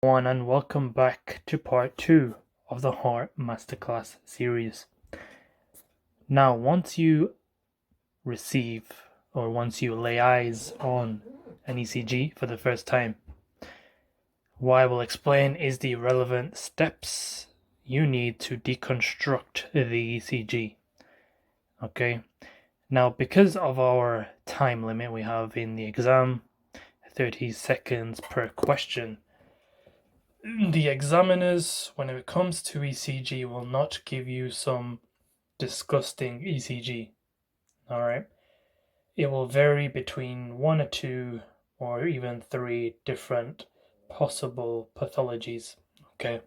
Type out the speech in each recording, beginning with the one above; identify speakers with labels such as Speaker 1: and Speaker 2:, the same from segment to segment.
Speaker 1: Everyone, and welcome back to part 2 of the Heart Masterclass series. Now, once you lay eyes on an ECG for the first time, what I will explain is the relevant steps you need to deconstruct the ECG. Okay, now because of our time limit we have in the exam, 30 seconds per question, the examiners, when it comes to ECG, will not give you some disgusting ECG. Alright? It will vary between 1 or 2 or even 3 different possible pathologies. Okay?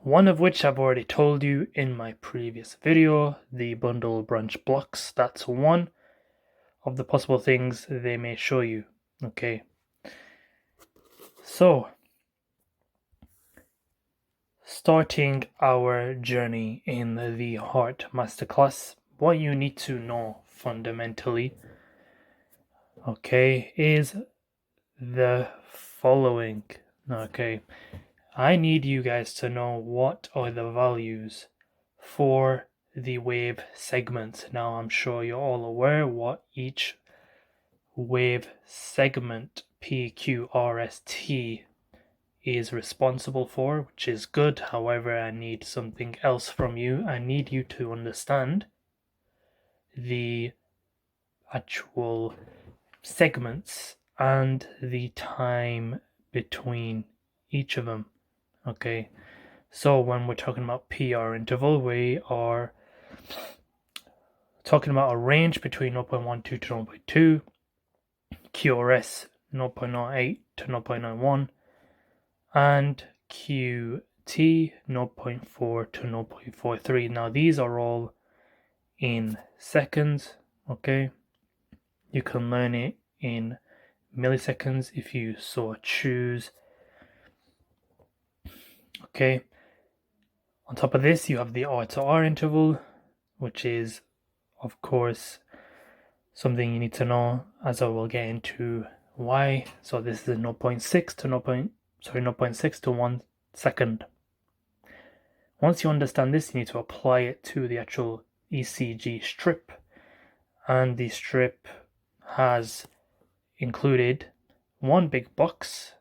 Speaker 1: One of which I've already told you in my previous video, the bundle branch blocks. That's one of the possible things they may show you. Okay? So, starting our journey in the Heart Masterclass, what you need to know fundamentally, okay, is the following. Okay, I need you guys to know what are the values for the wave segments. Now, I'm sure you're all aware what each wave segment PQRST is responsible for, which is good. However, I need something else from you. I need you to understand the actual segments and the time between each of them. Okay, so when we're talking about PR interval, we are talking about a range between 0.12 to 0.2, QRS 0.08 to 0.91, and QT 0.4 to 0.43. Now these are all in seconds. Okay, you can learn it in milliseconds if you so choose. Okay, on top of this you have the R to R interval, which is of course something you need to know, as I will get into why. So this is 0.6 to 0.6 to 1 second. Once you understand this, you need to apply it to the actual ECG strip, and the strip has included one big box,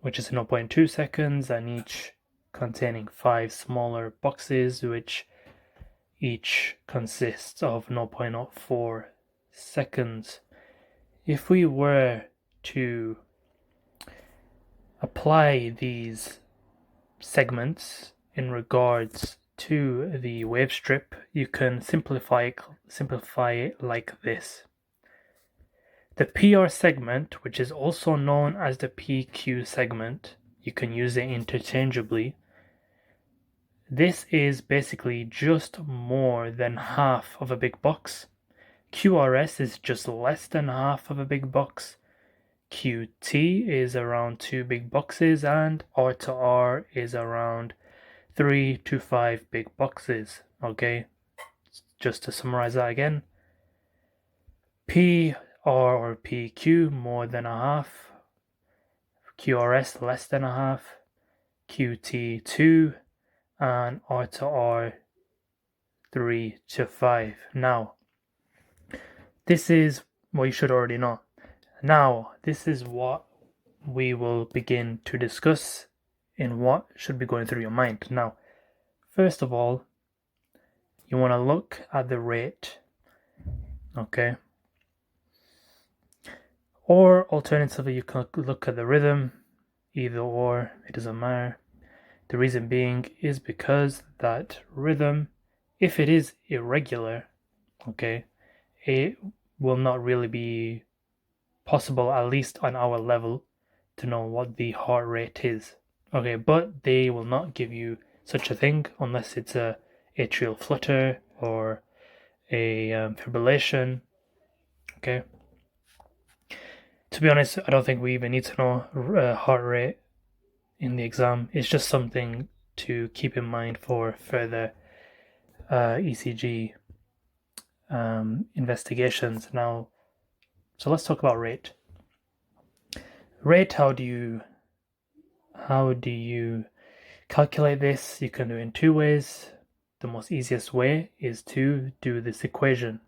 Speaker 1: which is 0.2 seconds, and each containing 5 smaller boxes, which each consists of 0.04 seconds. If we were to apply these segments in regards to the wave strip, you can simplify it like this. The PR segment, which is also known as the PQ segment, you can use it interchangeably. This is basically just more than half of a big box. QRS is just less than half of a big box. QT is around 2 big boxes, and R to R is around 3 to 5 big boxes. Okay, just to summarize that again, PR or PQ more than a half, QRS less than a half, QT 2, and R to R 3 to 5. Now, this is what you should already know. Now, this is what we will begin to discuss in what should be going through your mind. Now, first of all, you want to look at the rate, okay? Or alternatively, you can look at the rhythm, either or, it doesn't matter. The reason being is because that rhythm, if it is irregular, okay, it will not really be possible, at least on our level, to know what the heart rate is. Okay, but they will not give you such a thing unless it's a atrial flutter or a fibrillation. Okay. To be honest, I don't think we even need to know heart rate in the exam. It's just something to keep in mind for further ECG investigations. Now, so let's talk about rate. Rate, how do you How do you calculate this? You can do it in two ways. The most easiest way is to do this equation.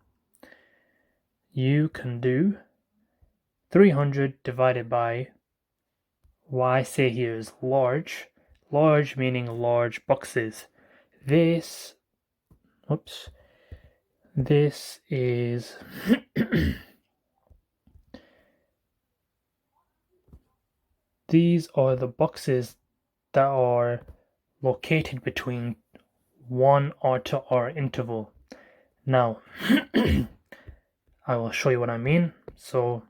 Speaker 1: You can do 300 divided by what I say here is large. Large meaning large boxes. This is these are the boxes that are located between 1 R to R interval. Now, I will show you what I mean. So,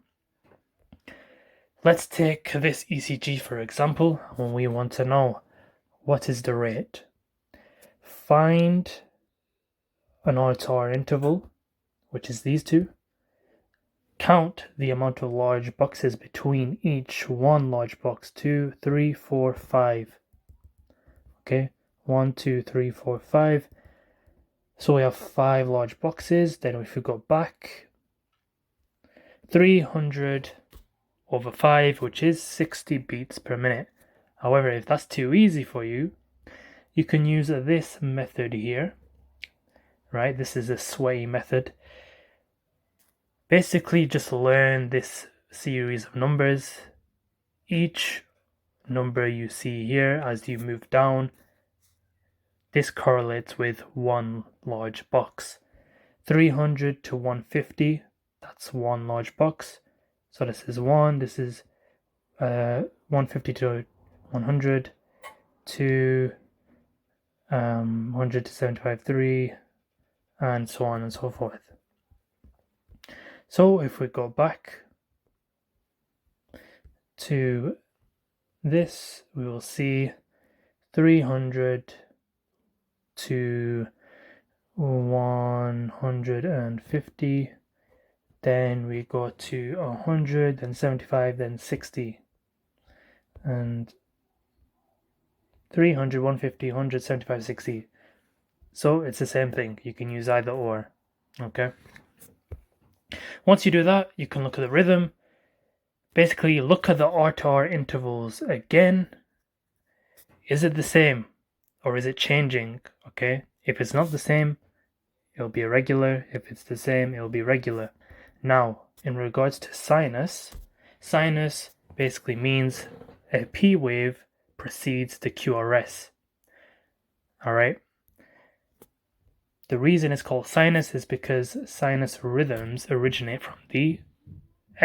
Speaker 1: let's take this ECG for example, when we want to know what is the rate. Find an R to R interval, which is these two. Count the amount of large boxes between each one large box. 2, 3, 4, 5. Okay, 1, 2, 3, 4, 5. So we have 5 large boxes. Then if we go back, 300 over 5, which is 60 beats per minute. However, if that's too easy for you, you can use this method here, right? This is a sweaty method. Basically, just learn this series of numbers. Each number you see here as you move down, this correlates with one large box. 300 to 150, that's one large box. So this is 1, this is 150 to 100 to 100 to 75, 3, and so on and so forth. So if we go back to this, we will see 300 to 150, then we go to 100, then 75, then 60, and 300, 150, 100, 75, 60. So it's the same thing. You can use either or. Okay. Once you do that, you can look at the rhythm. Basically, look at the R to R intervals again. Is it the same or is it changing? Okay. If it's not the same, it'll be irregular. If it's the same, it'll be regular. Now, in regards to sinus basically means a P wave precedes the QRS. Alright? The reason it's called sinus is because sinus rhythms originate from the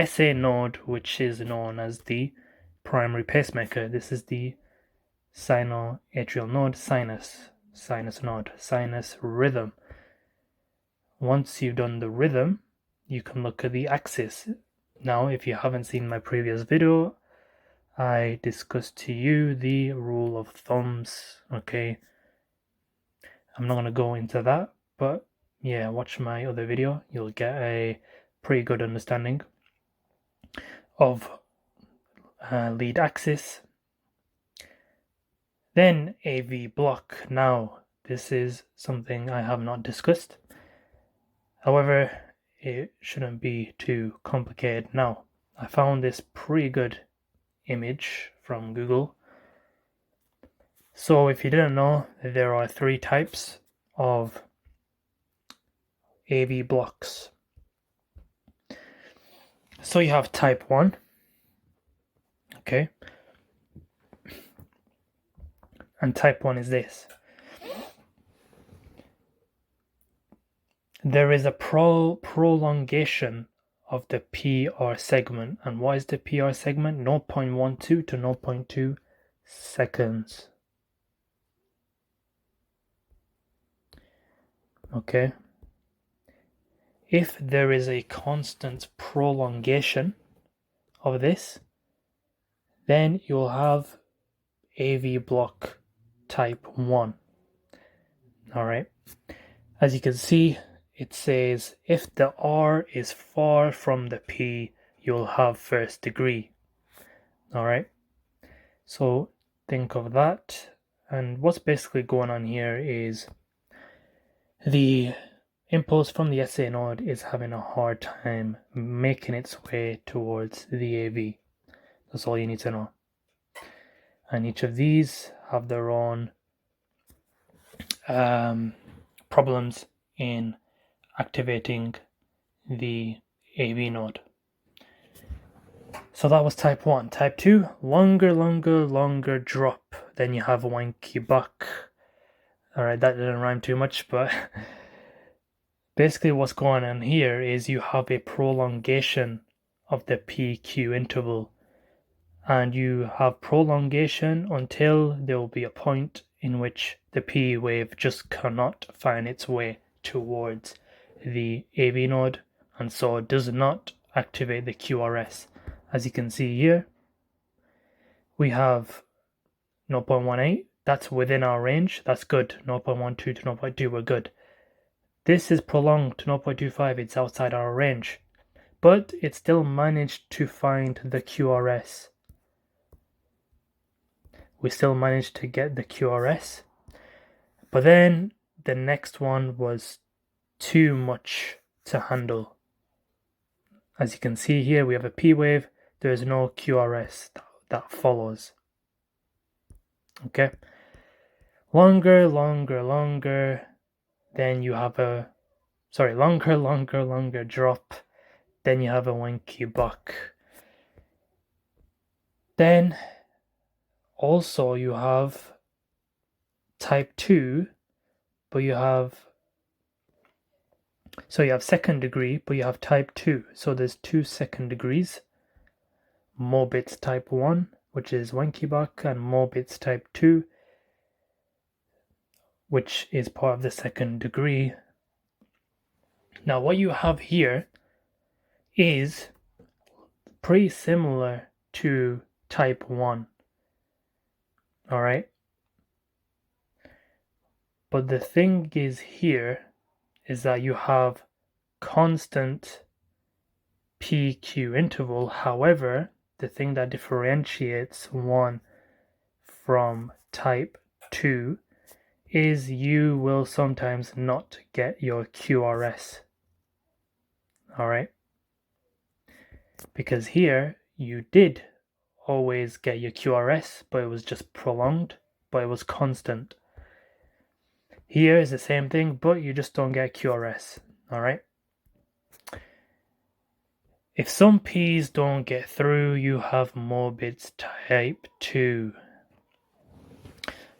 Speaker 1: SA node, which is known as the primary pacemaker. This is the sinoatrial node, sinus node, sinus rhythm. Once you've done the rhythm, you can look at the axis. Now, if you haven't seen my previous video, I discussed to you the rule of thumbs, okay? I'm not going to go into that, but yeah, watch my other video. You'll get a pretty good understanding of lead axis. Then AV block. Now, this is something I have not discussed. However, it shouldn't be too complicated. Now, I found this pretty good image from Google. So if you didn't know, there are 3 types of AV blocks. So you have type 1, okay? And type 1 is this. There is a prolongation of the PR segment. And what is the PR segment? 0.12 to 0.2 seconds. Okay. If there is a constant prolongation of this, then you'll have AV block type 1. Alright. As you can see, it says if the R is far from the P, you'll have first degree. Alright. So think of that. And what's basically going on here is the impulse from the SA node is having a hard time making its way towards the AV. That's all you need to know. and each of these have their own problems in activating the AV node. So that was type 1. Type 2, longer drop. Then you have a wanky buck. Alright, that didn't rhyme too much, but basically what's going on here is you have a prolongation of the PQ interval. And you have prolongation until there will be a point in which the P wave just cannot find its way towards the AV node, and so it does not activate the QRS. As you can see here, we have 0.18, that's within our range, that's good. 0.12 to 0.2, we're good. This is prolonged to 0.25, it's outside our range, but it still managed to find the QRS. We still managed to get the QRS, but then the next one was too much to handle. As you can see here, we have a P wave, there is no QRS that follows. Okay, longer, then you have a, longer drop, then you have a wanky buck. Then also you have type 2, but you have second degree, but you have type 2. So there's 2 second degrees. Morbitz type 1, which is wanky buck, and Morbitz type 2, which is part of the second degree. Now what you have here is pretty similar to type 1. Alright? But the thing is here is that you have constant PQ interval. However, the thing that differentiates one from type 2 is you will sometimes not get your QRS. Alright? Because here you did always get your QRS, but it was just prolonged, but it was constant. Here is the same thing, but you just don't get QRS. Alright? If some P's don't get through, you have Morbitz type 2.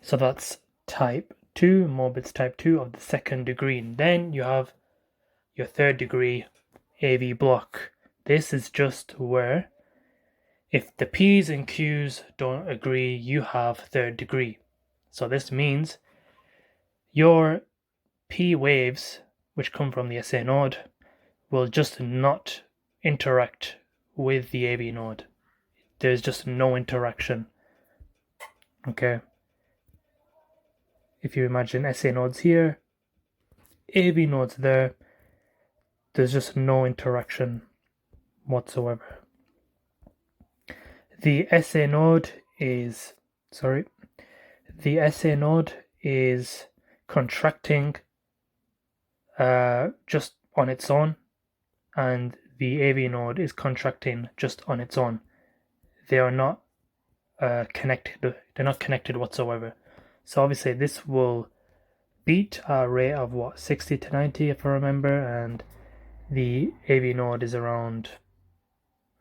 Speaker 1: So that's type 2, Morbitz type 2 of the second degree. And then you have your third degree AV block. This is just where if the P's and Q's don't agree, you have third degree. So this means your P waves, which come from the SA node, will just not interact with the AV node. There's just no interaction. Okay. If you imagine SA nodes here, AV nodes there, there's just no interaction whatsoever. The SA node is contracting just on its own, and the AV node is contracting just on its own. They are not connected. They're not connected whatsoever. So obviously this will beat a rate of 60 to 90 if I remember, and the AV node is around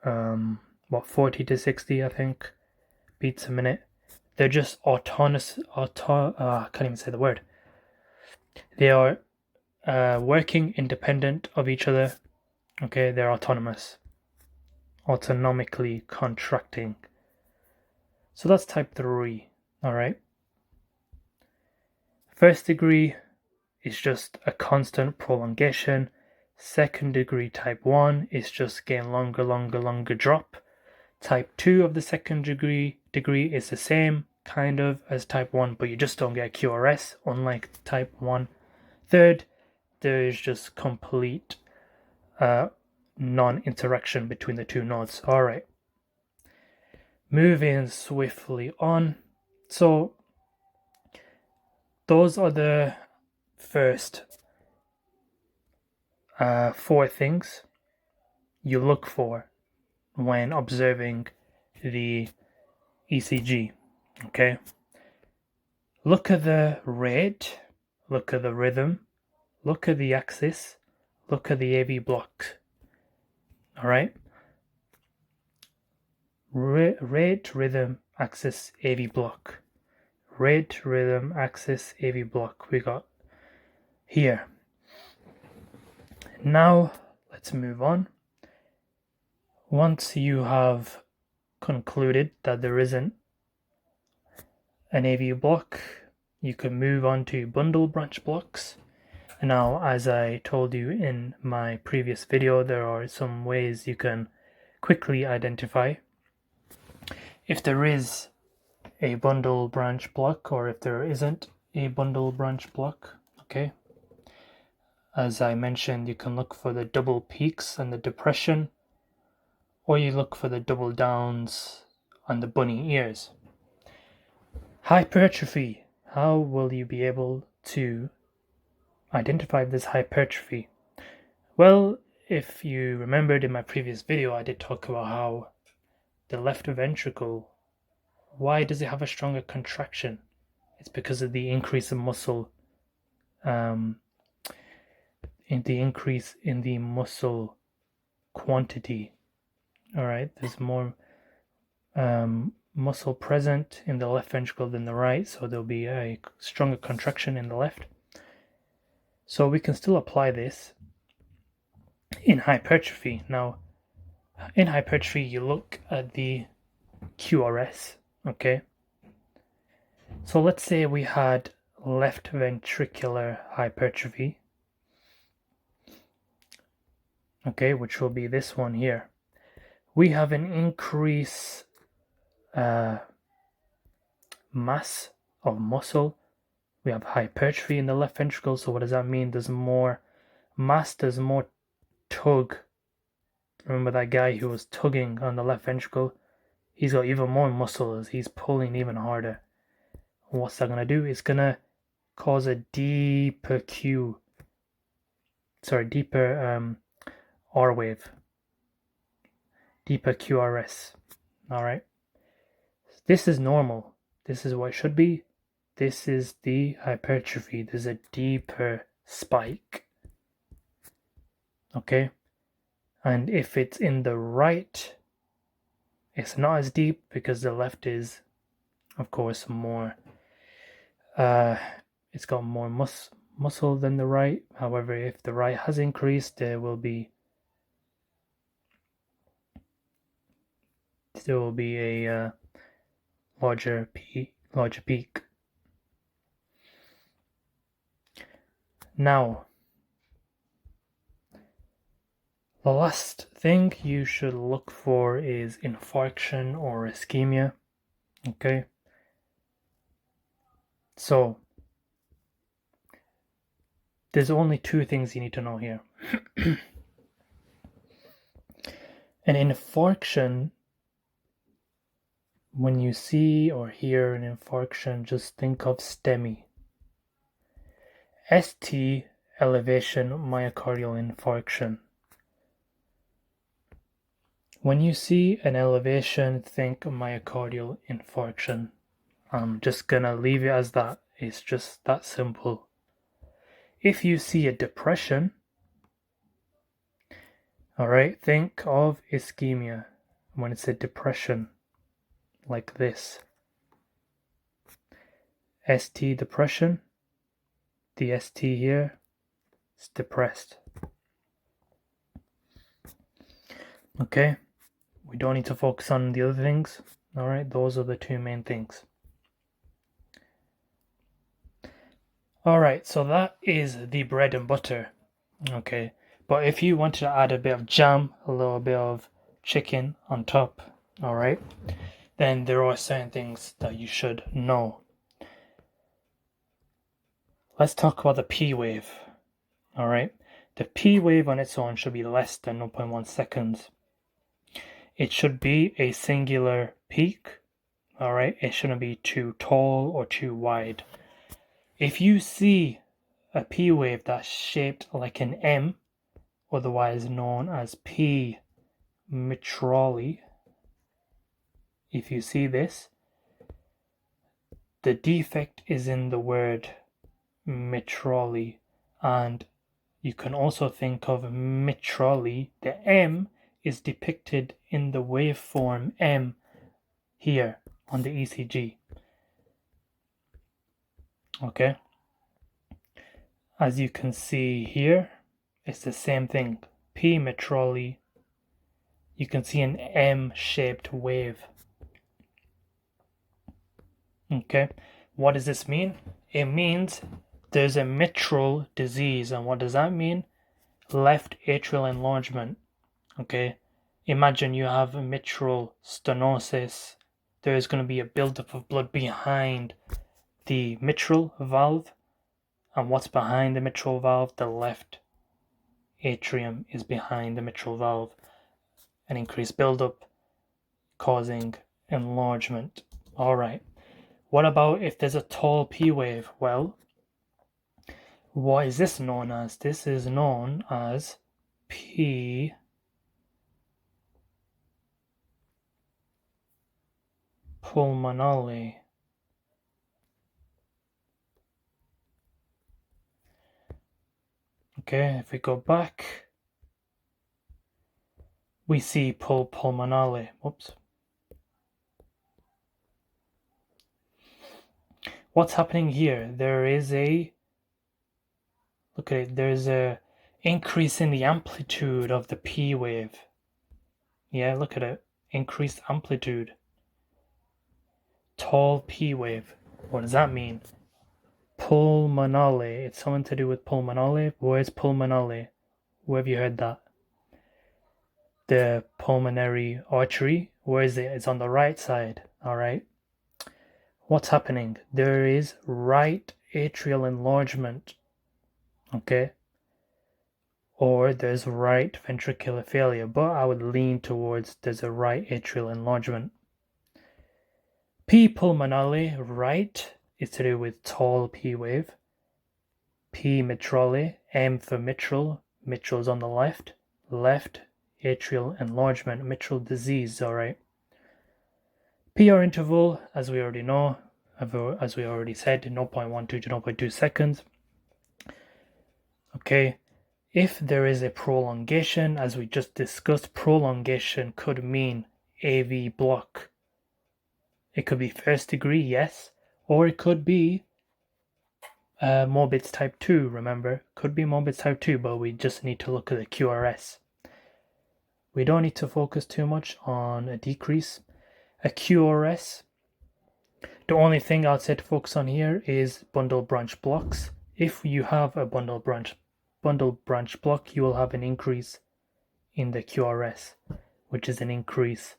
Speaker 1: 40 to 60 I think beats a minute. They're just autonomous. I can't even say the word. They are working independent of each other. Okay, they're autonomous, autonomically contracting. So that's type 3. Alright. First degree is just a constant prolongation. Second degree type 1 is just getting longer drop. Type 2 of the second degree is the same kind of as type 1, but you just don't get QRS, unlike type 1. Third, there is just complete non-interaction between the two nodes. Alright. Moving swiftly on. So those are the first 4 things you look for when observing the ECG. Okay. Look at the rate, look at the rhythm, look at the axis, look at the AV blocks. All right. Rate, rhythm, axis, AV block. Rate, rhythm, axis, AV block. We got here. Now let's move on. Once you have concluded that there isn't an AV block, you can move on to bundle branch blocks. Now, as I told you in my previous video, there are some ways you can quickly identify if there is a bundle branch block or if there isn't a bundle branch block. Okay. As I mentioned, you can look for the double peaks and the depression, or you look for the double downs on the bunny ears. Hypertrophy. How will you be able to identify this hypertrophy? Well, if you remembered in my previous video, I did talk about how the left ventricle, why does it have a stronger contraction? It's because of the increase in muscle, in the increase in the muscle quantity. All right, there's more muscle present in the left ventricle than the right, so there'll be a stronger contraction in the left. So we can still apply this in hypertrophy. Now, in hypertrophy, you look at the QRS, okay? So let's say we had left ventricular hypertrophy, okay, which will be this one here. We have an increase mass of muscle. We have hypertrophy in the left ventricle. So what does that mean? There's more mass, there's more tug. Remember that guy who was tugging on the left ventricle? He's got even more muscle as he's pulling even harder. What's that going to do? It's going to cause a deeper R wave, deeper QRS. All right. This is normal. This is what it should be. This is the hypertrophy. There's a deeper spike. Okay. And if it's in the right, it's not as deep because the left is, of course, more. It's got more muscle than the right. However, if the right has increased, there will be a larger peak. Now, the last thing you should look for is infarction or ischemia. Okay. So, there's only two things you need to know here. An infarction, when you see or hear an infarction, just think of STEMI. ST, elevation myocardial infarction. When you see an elevation, think myocardial infarction. I'm just gonna leave it as that. It's just that simple. If you see a depression, all right, think of ischemia when it's a depression, like this. ST depression, the ST here is depressed. Okay, we don't need to focus on the other things. All right, those are the two main things. All right, so that is the bread and butter. Okay, but if you wanted to add a bit of jam, a little bit of chicken on top, all right, then there are certain things that you should know. Let's talk about the P wave. All right, the P wave on its own should be less than 0.1 seconds. It should be a singular peak. All right, it shouldn't be too tall or too wide. If you see a P wave that's shaped like an M, otherwise known as P mitrale, if you see this, the defect is in the word mitrally, and you can also think of mitrally. The M is depicted in the waveform M here on the ECG. Okay, as you can see here, it's the same thing. P mitrally, you can see an M-shaped wave. Okay, what does this mean? It means there's a mitral disease. And what does that mean? Left atrial enlargement. Okay, imagine you have a mitral stenosis. There's going to be a buildup of blood behind the mitral valve. And what's behind the mitral valve? The left atrium is behind the mitral valve. An increased buildup causing enlargement. Alright, what about if there's a tall P wave? Well, what is this known as? This is known as P pulmonale. Okay, if we go back, we see pulmonale. Whoops. What's happening here? There's a increase in the amplitude of the P wave. Yeah, look at it. Increased amplitude. Tall P wave. What does that mean? Pulmonale. It's something to do with pulmonale. Where's pulmonale? Where have you heard that? The pulmonary artery. Where is it? It's on the right side. Alright. What's happening? There is right atrial enlargement. Okay. Or there's right ventricular failure. But I would lean towards there's a right atrial enlargement. P pulmonale, right, is to do with tall P wave. P mitrale, M for mitral. Mitral's on the left. Left atrial enlargement, mitral disease, alright. PR interval, as we already know, as we already said, 0.12 to 0.2 seconds. Okay, if there is a prolongation, as we just discussed, prolongation could mean AV block. It could be first degree, yes, or it could be Morbid's type 2, remember? Could be Morbid's type 2, but we just need to look at the QRS. We don't need to focus too much on a decrease. A QRS, the only thing I'd say to focus on here is bundle branch blocks. If you have a bundle branch block, you will have an increase in the QRS, which is an increase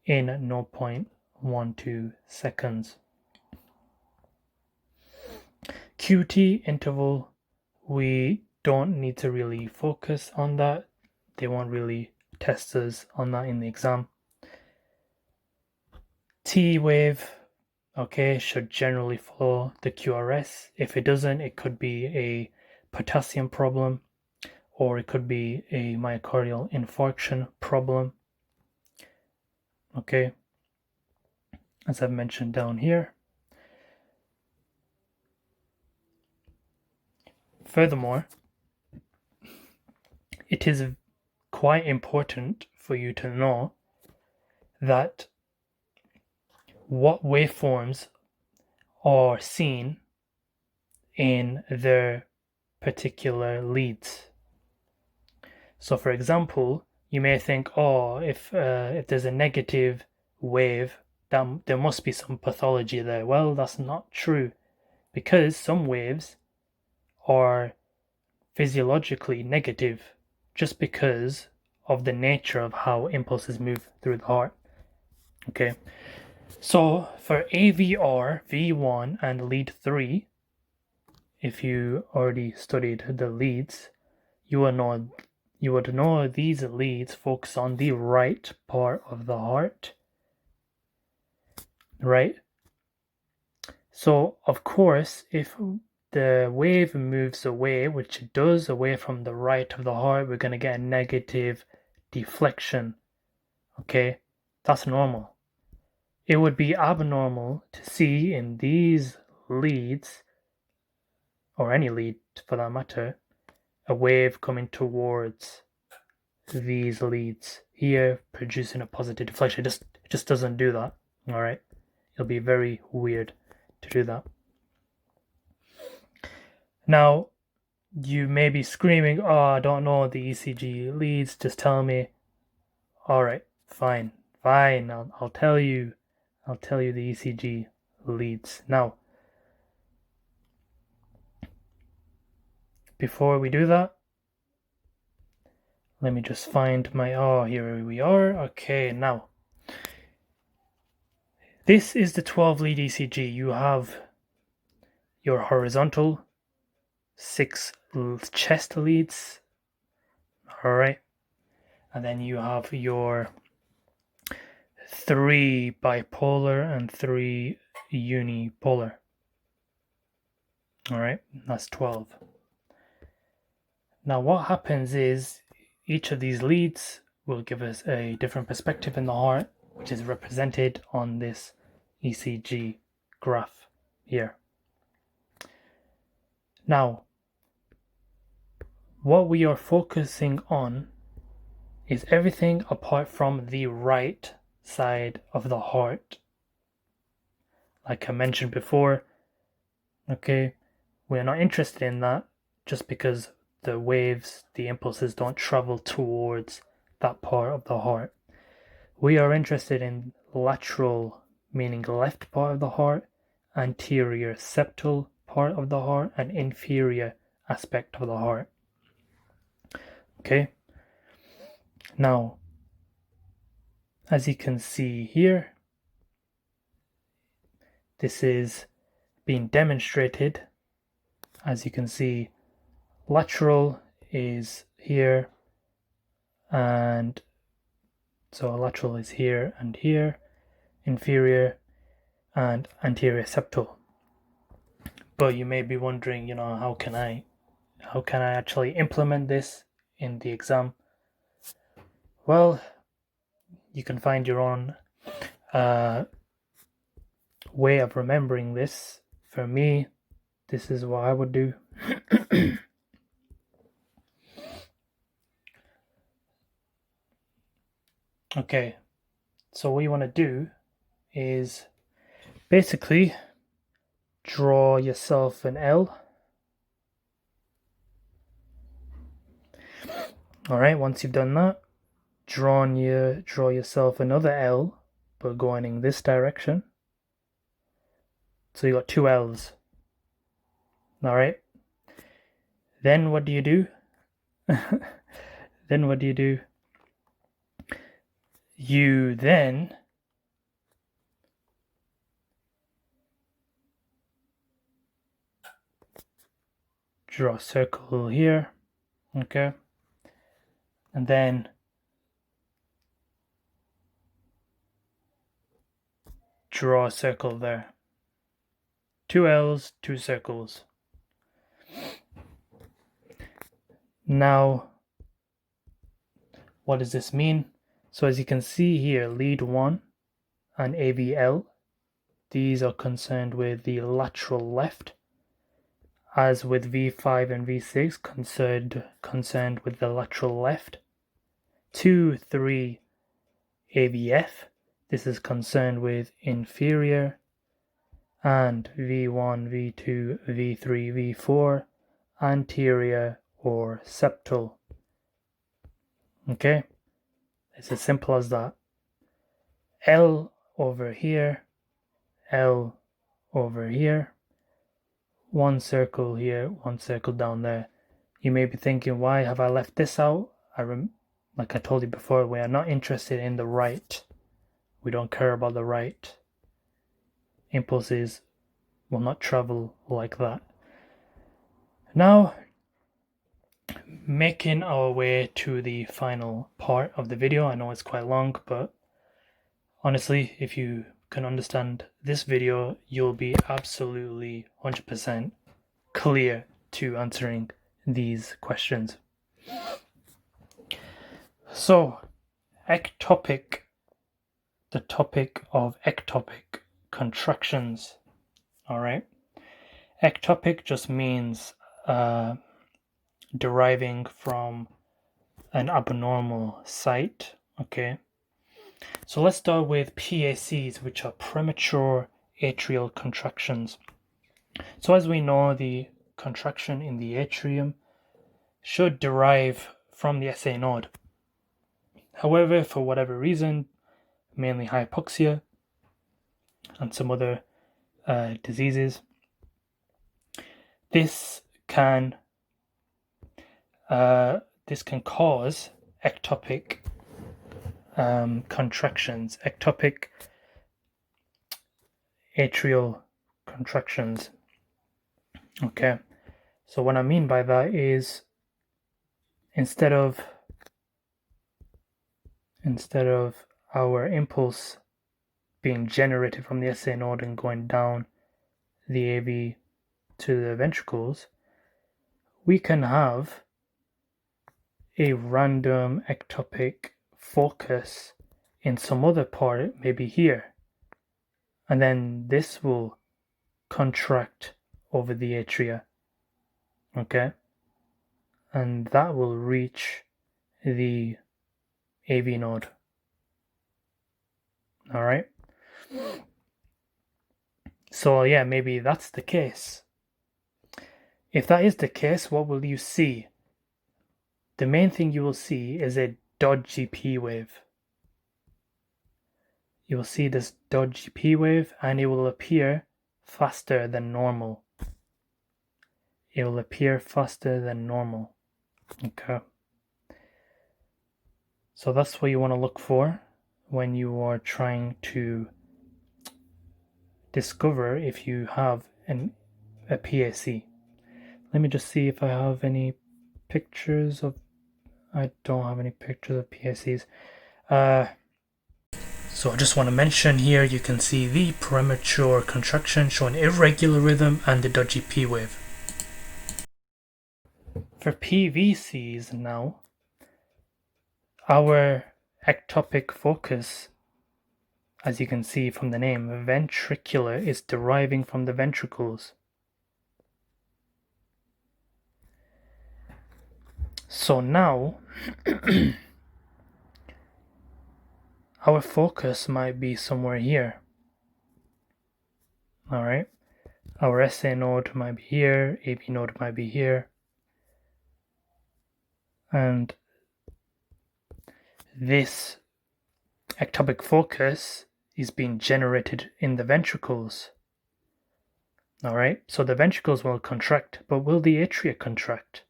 Speaker 1: in 0.12 seconds. QT interval, we don't need to really focus on that. They won't really test us on that in the exam. T wave, okay, should generally follow the QRS. If it doesn't, it could be a potassium problem, or it could be a myocardial infarction problem. Okay, as I've mentioned down here. Furthermore, it is quite important for you to know that what waveforms are seen in their particular leads. So for example, you may think, oh, if there's a negative wave, that there must be some pathology there. Well, that's not true, because some waves are physiologically negative just because of the nature of how impulses move through the heart. Okay, so for AVR, V1 and lead 3, if you already studied the leads, you would know these leads focus on the right part of the heart, right? So of course, if the wave moves away, which it does, away from the right of the heart, we're going to get a negative deflection. Okay, that's normal. it would be abnormal to see in these leads, or any lead for that matter, a wave coming towards these leads here, producing a positive deflection. It just doesn't do that. All right, it'll be very weird to do that. Now, you may be screaming, "Oh, I don't know the ECG leads. Just tell me." All right, fine. I'll tell you. I'll tell you the ECG leads. Now, before we do that, let me just find my, here we are. Okay, now, this is the 12 lead ECG. You have your horizontal 6 chest leads. All right. And then you have your 3 bipolar and 3 unipolar. All right, that's 12. Now what happens is each of these leads will give us a different perspective in the heart, which is represented on this ECG graph here. Now, what we are focusing on is everything apart from the right side of the heart. Like I mentioned before, okay, we're not interested in that just because the waves, the impulses don't travel towards that part of the heart. We are interested in lateral, meaning left part of the heart, anterior septal part of the heart, and inferior aspect of the heart. Okay. Now, as you can see here, this is being demonstrated. As you can see, lateral is here, and so lateral is here and here, inferior and anterior septal. But you may be wondering, how can I actually implement this in the exam? Well, you can find your own way of remembering this. For me, this is what I would do. Okay, so what you want to do is basically draw yourself an L. Alright, once you've done that, draw yourself another L, but going in this direction. So you got 2 L's. Alright. Then what do you do? You then draw a circle here, okay? And then draw a circle there. 2 L's, 2 circles. Now, what does this mean? So as you can see here, lead 1 and AVL, these are concerned with the lateral left, as with V5 and V6 concerned with the lateral left. 2, 3 AVF, this is concerned with inferior, and V1, V2, V3, V4, anterior or septal. Okay, it's as simple as that. L over here, L over here, 1 circle here, 1 circle down there. You may be thinking, why have I left this out? Like I told you before, we are not interested in the right. We don't care about the right. Impulses will not travel like that. Now, making our way to the final part of the video. I know it's quite long, but honestly, if you can understand this video, you'll be absolutely 100% clear to answering these questions. So, ectopic the topic of ectopic contractions. All right. Ectopic just means deriving from an abnormal site. Okay. So let's start with PACs, which are premature atrial contractions. So as we know, the contraction in the atrium should derive from the SA node. However, for whatever reason, mainly hypoxia and some other diseases, this can cause ectopic contractions, ectopic atrial contractions. Okay, so what I mean by that is instead of our impulse being generated from the SA node and going down the AV to the ventricles, we can have a random ectopic focus in some other part, maybe here, and then this will contract over the atria, okay, and that will reach the AV node. All right, so yeah, maybe that's the case. If that is the case, what will you see? The main thing you will see is a dodgy P wave. You will see this dodgy P wave and it will appear faster than normal. It will appear faster than normal. Okay. So that's what you want to look for when you are trying to discover if you have a PAC. Let me just see if I have any pictures of... I don't have any pictures of PACs. So I just want to mention here, you can see the premature contraction showing irregular rhythm and the dodgy P wave. For PVCs now, our ectopic focus, as you can see from the name, ventricular, is deriving from the ventricles. So now, our focus might be somewhere here. All right, our SA node might be here, AV node might be here, and this ectopic focus is being generated in the ventricles. All right, so the ventricles will contract, but will the atria contract?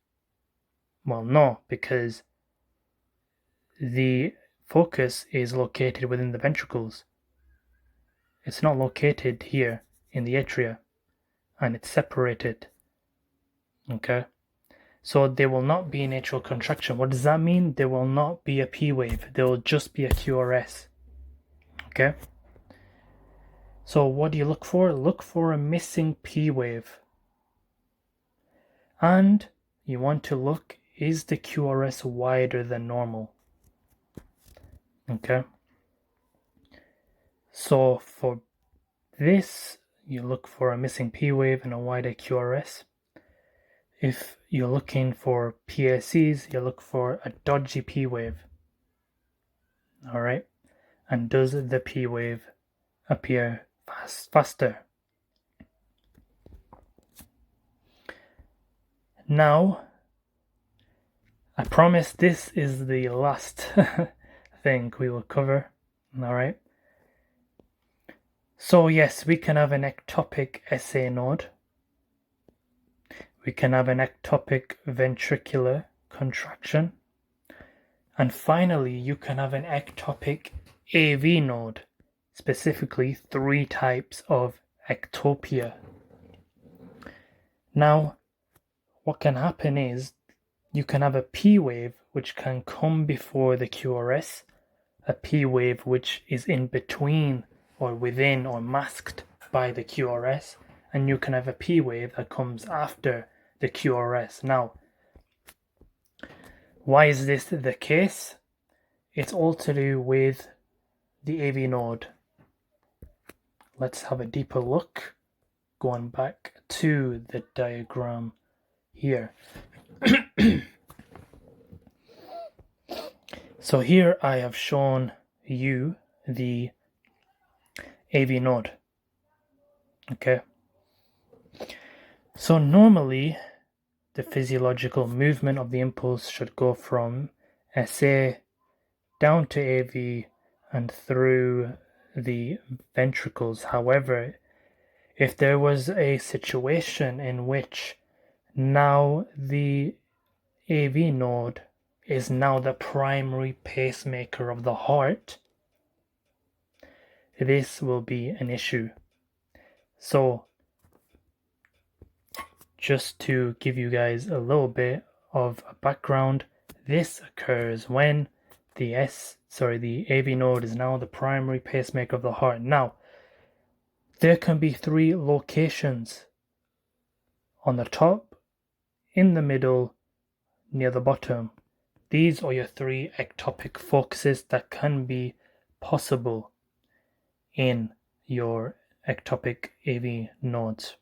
Speaker 1: Well, no, because the focus is located within the ventricles. It's not located here in the atria, and it's separated. Okay, so there will not be an atrial contraction. What does that mean? There will not be a P wave. There will just be a QRS. Okay, so what do you look for? Look for a missing P wave, and you want to look, is the QRS wider than normal? Okay, so for this, you look for a missing P wave and a wider QRS. If you're looking for PACs, you look for a dodgy P wave. All right, and does the P wave appear faster? Now, I promise this is the last thing we will cover. All right. So yes, we can have an ectopic SA node. We can have an ectopic ventricular contraction. And finally, you can have an ectopic AV node, specifically 3 types of ectopia. Now, what can happen is you can have a P wave which can come before the QRS, a P wave which is in between or within or masked by the QRS, and you can have a P wave that comes after the QRS. Now, why is this the case? It's all to do with the AV node. Let's have a deeper look, going back to the diagram here. So here I have shown you the AV node. Okay. So normally the physiological movement of the impulse should go from SA down to AV and through the ventricles. However, if there was a situation in which now the AV node is now the primary pacemaker of the heart, this will be an issue. So, just to give you guys a little bit of a background, this occurs when the AV node is now the primary pacemaker of the heart. Now, there can be 3 locations: on the top, in the middle, near the bottom. These are your 3 ectopic focuses that can be possible in your ectopic AV nodes.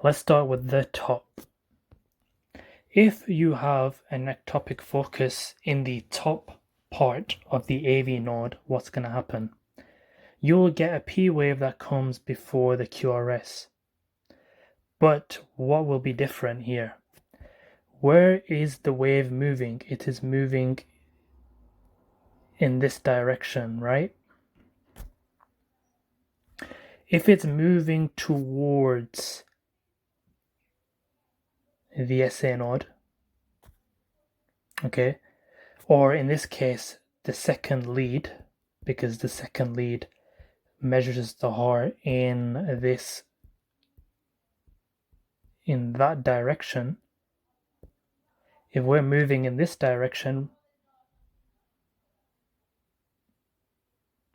Speaker 1: Let's start with the top. If you have an ectopic focus in the top part of the AV node, what's going to happen? You'll get a P wave that comes before the QRS. But what will be different here? Where is the wave moving? It is moving in this direction, right? If it's moving towards the SA node, okay, or in this case, the second lead, because the second lead measures the heart in that direction. If we're moving in this direction,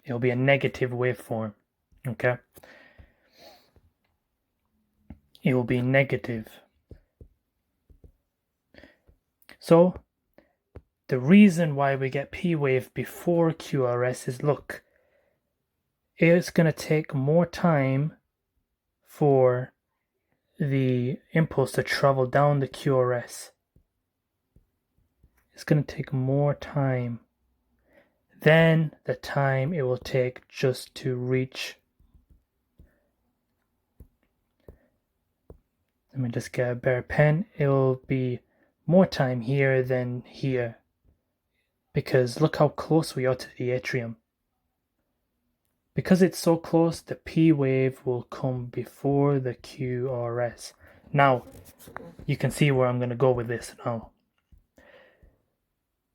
Speaker 1: it'll be a negative waveform, okay? It will be negative. So, the reason why we get P wave before QRS is, look, it's going to take more time for the impulse to travel down the QRS. It's going to take more time than the time it will take just to reach. Let me just get a bare pen. It will be more time here than here, because look how close we are to the atrium. Because it's so close, the P wave will come before the QRS. Now, you can see where I'm going to go with this now.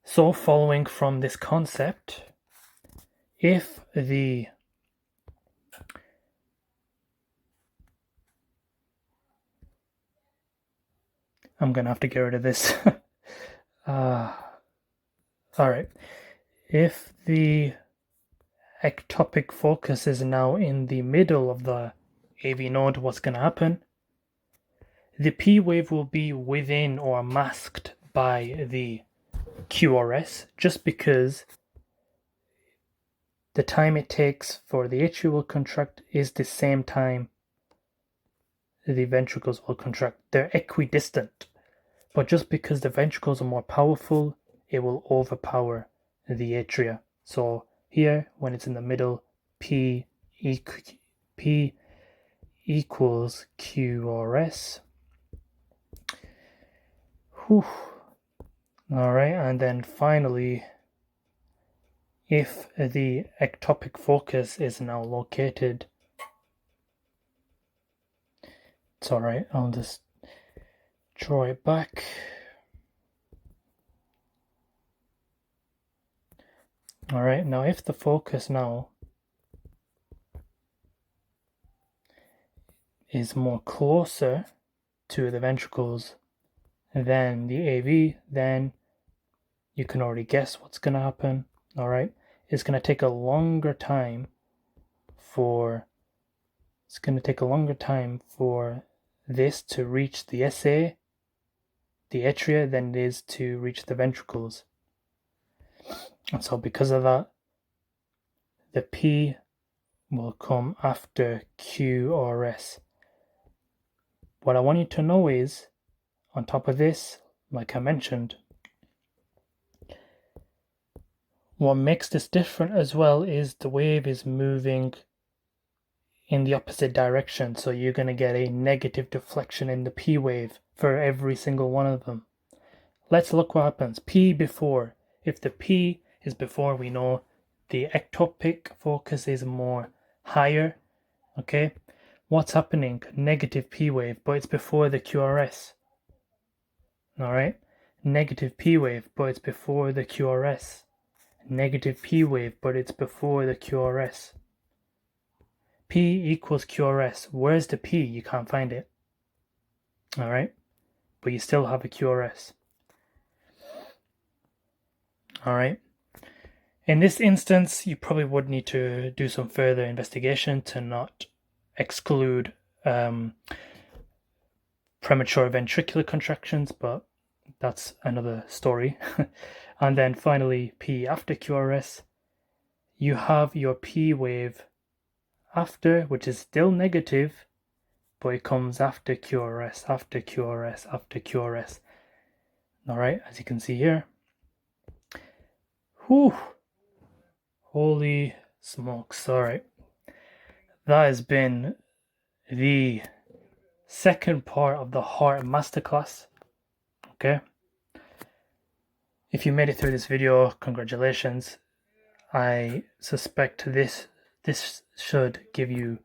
Speaker 1: So, following from this concept, if the I'm going to have to get rid of this. Alright. If the ectopic focus is now in the middle of the AV node, what's going to happen? The P wave will be within or masked by the QRS, just because the time it takes for the atria will contract is the same time the ventricles will contract. They're equidistant, but just because the ventricles are more powerful, it will overpower the atria. So here, when it's in the middle, P equals QRS. Whew. Alright, and then finally, if the ectopic focus is now located, it's alright, I'll just draw it back. Alright, now if the focus now is more closer to the ventricles than the AV, then you can already guess what's going to happen. Alright, it's going to take a longer time for this to reach the SA, the atria, than it is to reach the ventricles. And so because of that, the P will come after QRS. What I want you to know is, on top of this, like I mentioned, what makes this different as well is the wave is moving in the opposite direction, so you're going to get a negative deflection in the P wave for every single one of them. Let's look what happens. P before. If the P is before, we know the ectopic focus is more higher. Okay, what's happening? Negative P wave, but it's before the QRS. Alright, negative P wave, but it's before the QRS. Negative P wave, but it's before the QRS. P equals QRS. Where's the P? You can't find it. Alright, but you still have a QRS. Alright, in this instance, you probably would need to do some further investigation to not exclude premature ventricular contractions, but that's another story. And then finally, P after QRS, you have your P wave after, which is still negative, but it comes after QRS, after QRS, after QRS. Alright, as you can see here. Whew! Holy smokes, alright. That has been the second part of the heart masterclass. Okay. If you made it through this video, congratulations. I suspect this should give you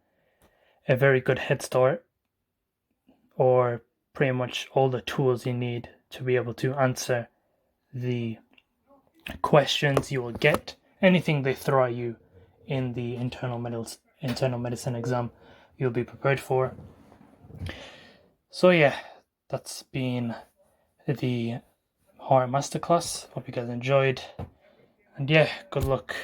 Speaker 1: a very good head start, or pretty much all the tools you need to be able to answer the questions you will get, anything they throw at you in the internal medicine exam, you'll be prepared for. So yeah, that's been the heart masterclass. Hope you guys enjoyed, and yeah, good luck.